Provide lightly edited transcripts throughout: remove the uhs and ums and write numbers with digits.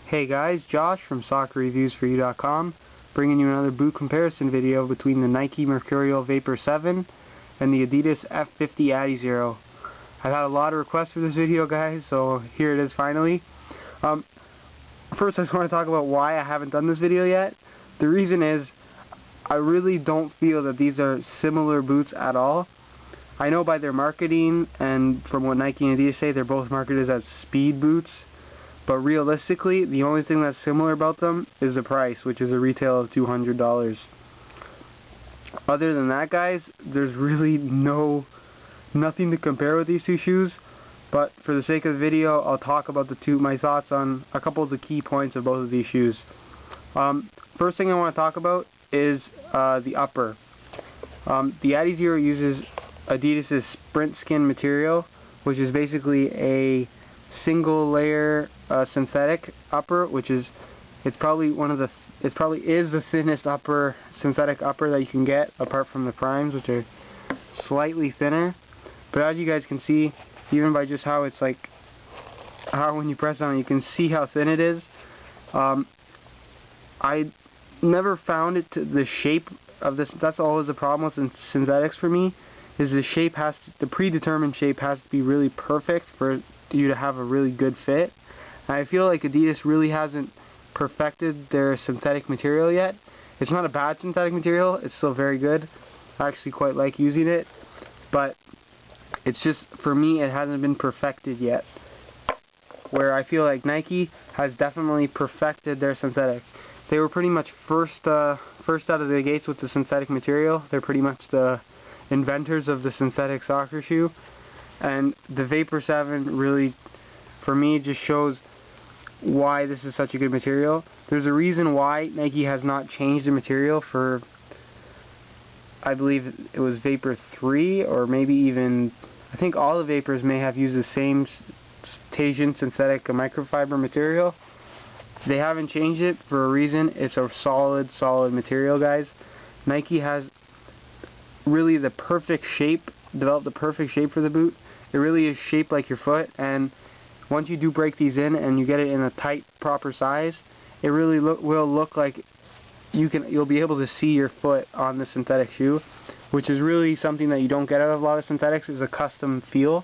Hey guys, Josh from SoccerReviewsForYou.com, bringing you another boot comparison video between the Nike Mercurial Vapor 7 and the Adidas F50 adizero. I've had a lot of requests for this video, guys, so here it is finally. First I just want to talk about why I haven't done this video yet. The reason is I really don't feel that these are similar boots at all. I know by their marketing and from what Nike and Adidas say, they're both marketed as speed boots. But realistically, the only thing that's similar about them is the price, which is a retail of $200. Other than that, guys, there's really nothing to compare with these two shoes. But for the sake of the video, I'll talk about my thoughts on a couple of the key points of both of these shoes. First thing I want to talk about is the upper. The adizero uses Adidas' Sprint Skin material, which is basically a single layer synthetic upper, which is it probably is the thinnest synthetic upper that you can get, apart from the primes, which are slightly thinner. But as you guys can see, even by just how it's like, how when you press on it, you can see how thin it is. I never found it to the shape of this. That's always the problem with synthetics for me, is the predetermined shape has to be really perfect for you to have a really good fit. And I feel like Adidas really hasn't perfected their synthetic material yet. It's not a bad synthetic material, it's still very good. I actually quite like using it, but it's just, for me, it hasn't been perfected yet. Where I feel like Nike has definitely perfected their synthetic. They were pretty much first out of the gates with the synthetic material. They're pretty much the inventors of the synthetic soccer shoe. And the Vapor 7 really, for me, just shows why this is such a good material. There's a reason why Nike has not changed the material for, I believe it was Vapor 3, or maybe even, I think all the Vapors may have used the same Tasian synthetic microfiber material. They haven't changed it for a reason. It's a solid material, guys. Nike has really the perfect shape, developed the perfect shape for the boot. It really is shaped like your foot, and once you do break these in and you get it in a tight, proper size, it really will look like you'll be able to see your foot on the synthetic shoe, which is really something that you don't get out of a lot of synthetics, is a custom feel.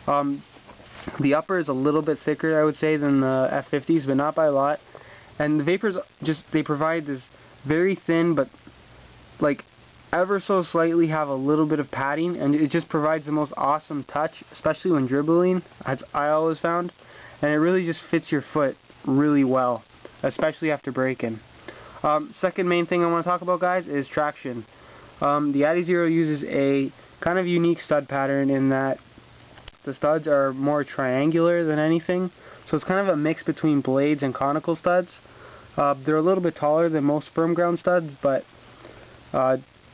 The upper is a little bit thicker, I would say, than the F50s, but not by a lot. And the Vapors they provide this very thin, but like ever so slightly have a little bit of padding, and it just provides the most awesome touch, especially when dribbling, as I always found. And it really just fits your foot really well, especially after breaking. Second main thing I want to talk about, guys, is traction. The adizero uses a kind of unique stud pattern in that the studs are more triangular than anything, so it's kind of a mix between blades and conical studs. They're a little bit taller than most firm ground studs, but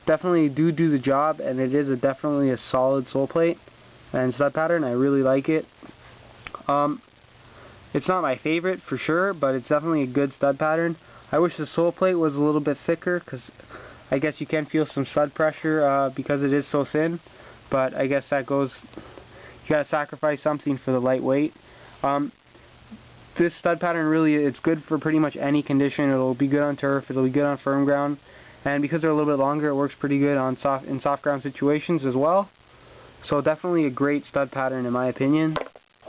definitely do the job, and it is definitely a solid sole plate and stud pattern. I really like it. It's not my favorite for sure, but it's definitely a good stud pattern. I wish the sole plate was a little bit thicker, because I guess you can feel some stud pressure because it is so thin, but I guess that goes, you gotta sacrifice something for the lightweight. This stud pattern really, it's good for pretty much any condition. It'll be good on turf, it'll be good on firm ground. And because they're a little bit longer, it works pretty good on in soft ground situations as well. So definitely a great stud pattern in my opinion.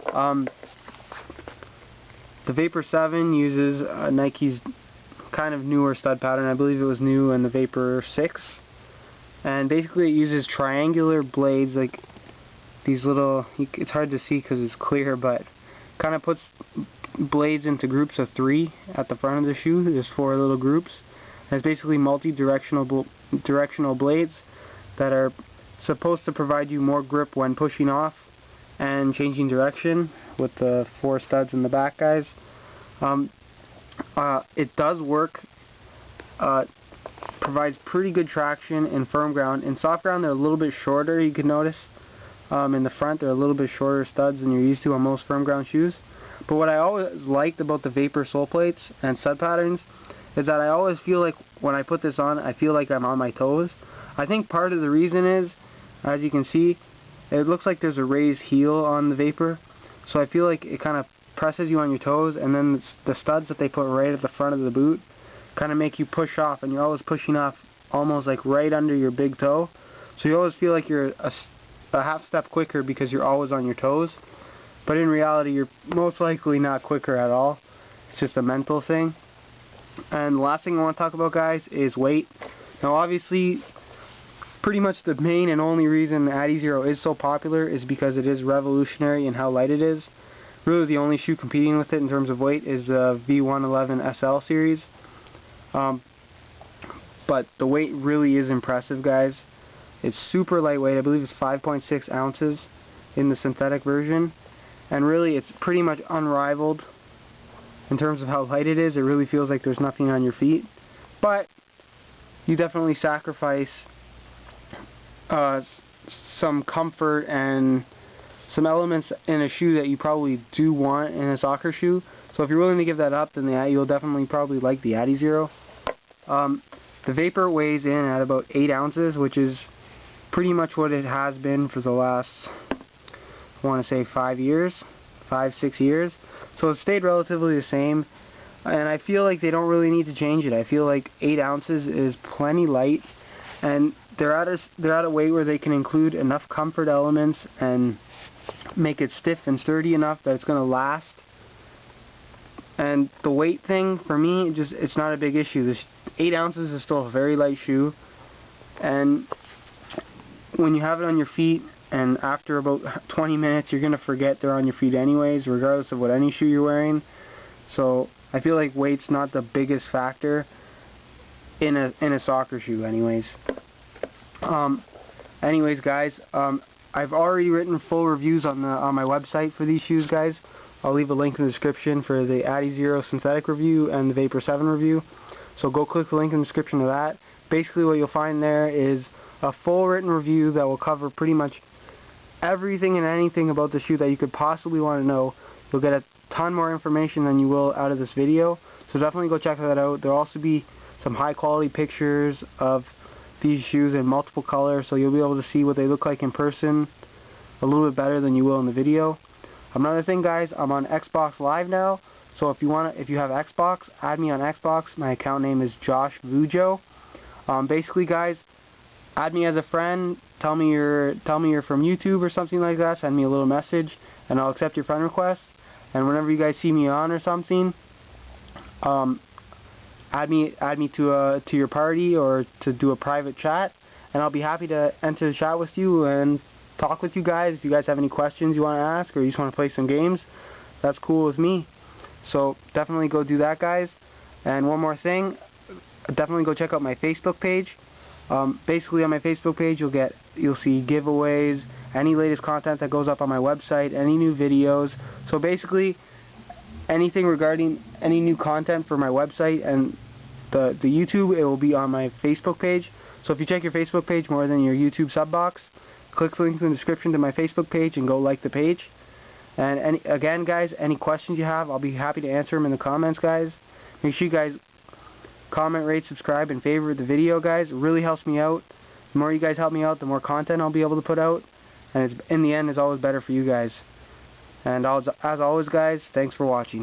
The Vapor 7 uses Nike's kind of newer stud pattern. I believe it was new in the Vapor 6. And basically it uses triangular blades, like these little, it's hard to see because it's clear, but kind of puts blades into groups of 3 at the front of the shoe. There's 4 little groups. And it's basically multi-directional blades that are supposed to provide you more grip when pushing off and changing direction, with the 4 studs in the back, guys. It does work. Provides pretty good traction in firm ground. In soft ground, they're a little bit shorter, you can notice. In the front, they're a little bit shorter studs than you're used to on most firm ground shoes. But what I always liked about the Vapor sole plates and stud patterns is that I always feel like when I put this on, I feel like I'm on my toes. I think part of the reason is, as you can see, it looks like there's a raised heel on the Vapor, so I feel like it kind of presses you on your toes, and then the studs that they put right at the front of the boot kind of make you push off, and you're always pushing off almost like right under your big toe. So you always feel like you're a half step quicker because you're always on your toes. But in reality, you're most likely not quicker at all. It's just a mental thing. And the last thing I want to talk about, guys, is weight. Now obviously, pretty much the main and only reason the Adizero is so popular is because it is revolutionary in how light it is. Really the only shoe competing with it in terms of weight is the VII SL series. But the weight really is impressive, guys. It's super lightweight. I believe it's 5.6 ounces in the synthetic version. And really it's pretty much unrivaled in terms of how light it is. It really feels like there's nothing on your feet. But you definitely sacrifice some comfort and some elements in a shoe that you probably do want in a soccer shoe. So if you're willing to give that up, then you'll definitely probably like the Adizero. The Vapor weighs in at about 8 ounces, which is pretty much what it has been for the last, I want to say 5 years, 5-6 years. So it stayed relatively the same, and I feel like they don't really need to change it. I feel like 8 ounces is plenty light, and they're at a weight where they can include enough comfort elements and make it stiff and sturdy enough that it's going to last. And the weight thing, for me, it's not a big issue. This 8 ounces is still a very light shoe, and when you have it on your feet, and after about 20 minutes you're going to forget they're on your feet anyways, regardless of what any shoe you're wearing. So I feel like weight's not the biggest factor in a soccer shoe anyways. Anyways, guys, I've already written full reviews on my website for these shoes, guys. I'll leave a link in the description for the Adizero synthetic review and the Vapor 7 review. So go click the link in the description of that. Basically what you'll find there is a full written review that will cover pretty much everything and anything about the shoe that you could possibly want to know. You'll get a ton more information than you will out of this video. So definitely go check that out. There'll also be some high quality pictures of these shoes in multiple colors, so you'll be able to see what they look like in person a little bit better than you will in the video. Another thing, guys, I'm on Xbox Live now, so if you have Xbox, add me on Xbox. My account name is Josh Vujo. Basically, guys, add me as a friend. Tell me you're from YouTube or something like that. Send me a little message, and I'll accept your friend request. And whenever you guys see me on or something, add me to your party or to do a private chat, and I'll be happy to enter the chat with you and talk with you guys. If you guys have any questions you want to ask or you just want to play some games, that's cool with me. So definitely go do that, guys. And one more thing, definitely go check out my Facebook page. Basically on my Facebook page you'll see giveaways, any latest content that goes up on my website, any new videos. So basically anything regarding any new content for my website and the YouTube, it will be on my Facebook page. So if you check your Facebook page more than your YouTube sub box, click the link in the description to my Facebook page and go like the page. And again, guys, any questions you have, I'll be happy to answer them in the comments, guys. Make sure you guys comment, rate, subscribe, and favorite the video, guys. It really helps me out. The more you guys help me out, the more content I'll be able to put out. And in the end, it's always better for you guys. And as always, guys, thanks for watching.